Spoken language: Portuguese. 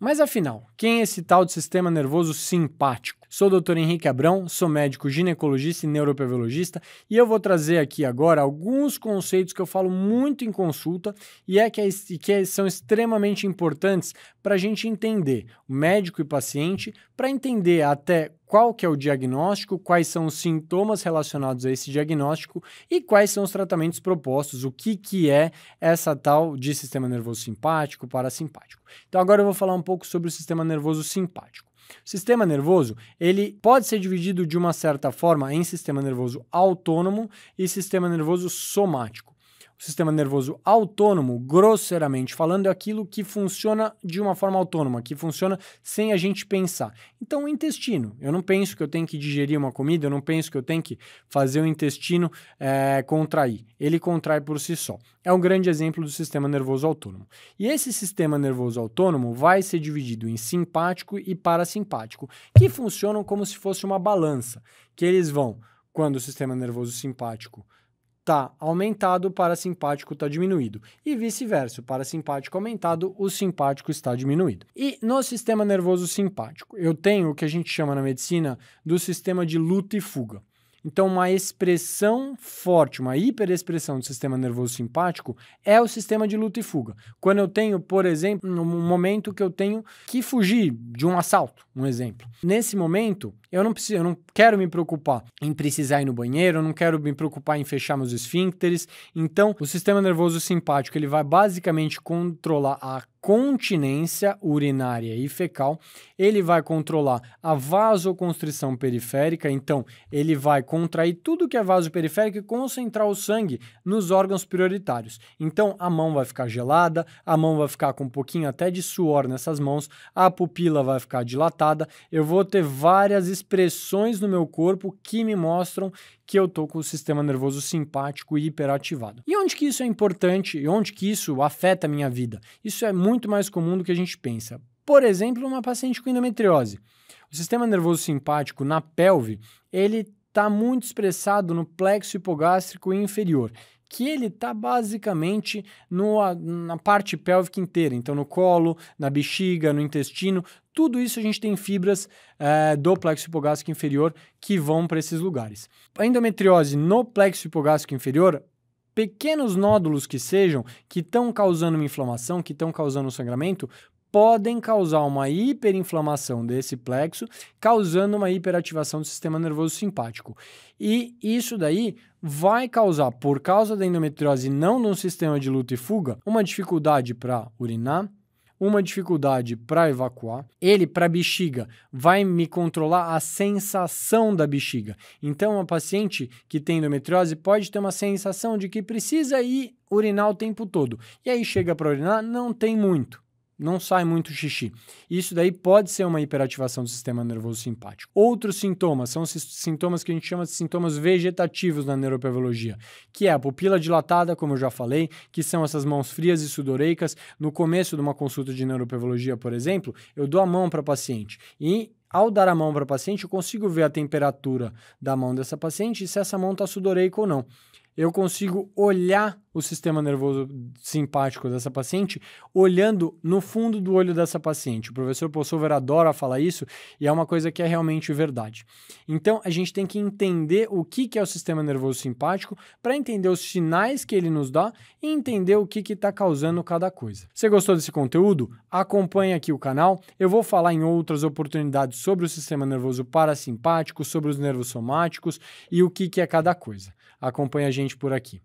Mas afinal, quem é esse tal de sistema nervoso simpático? Sou o Dr. Henrique Abrão, sou médico ginecologista e neuropevelogista e eu vou trazer aqui agora alguns conceitos que eu falo muito em consulta que são extremamente importantes para a gente entender, o médico e paciente, para entender até qual que é o diagnóstico, quais são os sintomas relacionados a esse diagnóstico e quais são os tratamentos propostos, o que é essa tal de sistema nervoso simpático, parasimpático. Então agora eu vou falar um pouco sobre o sistema nervoso simpático. O sistema nervoso, ele pode ser dividido de uma certa forma em sistema nervoso autônomo e sistema nervoso somático. O sistema nervoso autônomo, grosseiramente falando, é aquilo que funciona de uma forma autônoma, que funciona sem a gente pensar. Então, o intestino, eu não penso que eu tenho que digerir uma comida, eu não penso que eu tenho que fazer o intestino contrair. Ele contrai por si só. É um grande exemplo do sistema nervoso autônomo. E esse sistema nervoso autônomo vai ser dividido em simpático e parasimpático, que funcionam como se fosse uma balança, que eles vão, quando o sistema nervoso simpático está aumentado, o parasimpático está diminuído. E vice-versa, o parasimpático aumentado, o simpático está diminuído. E no sistema nervoso simpático, eu tenho o que a gente chama na medicina do sistema de luta e fuga. Então, uma expressão forte, uma hiperexpressão do sistema nervoso simpático é o sistema de luta e fuga. Quando eu tenho, por exemplo, no momento que eu tenho que fugir de um assalto, um exemplo. Nesse momento, eu não quero me preocupar em precisar ir no banheiro, eu não quero me preocupar em fechar meus esfíncteres. Então, o sistema nervoso simpático, ele vai basicamente controlar a continência urinária e fecal, ele vai controlar a vasoconstrição periférica, então ele vai contrair tudo que é vaso periférico e concentrar o sangue nos órgãos prioritários. Então a mão vai ficar gelada, a mão vai ficar com um pouquinho até de suor nessas mãos, a pupila vai ficar dilatada, eu vou ter várias expressões no meu corpo que me mostram que eu estou com o sistema nervoso simpático hiperativado. E onde que isso é importante e onde que isso afeta a minha vida? Isso é muito mais comum do que a gente pensa. Por exemplo, uma paciente com endometriose. O sistema nervoso simpático na pelve, ele está muito expressado no plexo hipogástrico inferior, que ele está basicamente na parte pélvica inteira, então no colo, na bexiga, no intestino, tudo isso a gente tem fibras do plexo hipogástrico inferior que vão para esses lugares. A endometriose no plexo hipogástrico inferior, pequenos nódulos que sejam, que estão causando uma inflamação, que estão causando um sangramento, podem causar uma hiperinflamação desse plexo, causando uma hiperativação do sistema nervoso simpático. E isso daí vai causar, por causa da endometriose não no sistema de luta e fuga, uma dificuldade para urinar, uma dificuldade para evacuar. Ele, para a bexiga, vai me controlar a sensação da bexiga. Então, uma paciente que tem endometriose pode ter uma sensação de que precisa ir urinar o tempo todo. E aí chega para urinar, não tem muito. Não sai muito xixi. Isso daí pode ser uma hiperativação do sistema nervoso simpático. Outros sintomas são sintomas que a gente chama de sintomas vegetativos na neuropevelogia, que é a pupila dilatada, como eu já falei, que são essas mãos frias e sudoreicas. No começo de uma consulta de neuropevelogia, por exemplo, eu dou a mão para a paciente e ao dar a mão para a paciente, eu consigo ver a temperatura da mão dessa paciente e se essa mão está sudoreica ou não. Eu consigo olhar o sistema nervoso simpático dessa paciente olhando no fundo do olho dessa paciente. O professor Possover adora falar isso e é uma coisa que é realmente verdade. Então, a gente tem que entender o que é o sistema nervoso simpático para entender os sinais que ele nos dá e entender o que está causando cada coisa. Você gostou desse conteúdo? Acompanhe aqui o canal. Eu vou falar em outras oportunidades sobre o sistema nervoso parasimpático, sobre os nervos somáticos e o que é cada coisa. Acompanhe a gente por aqui.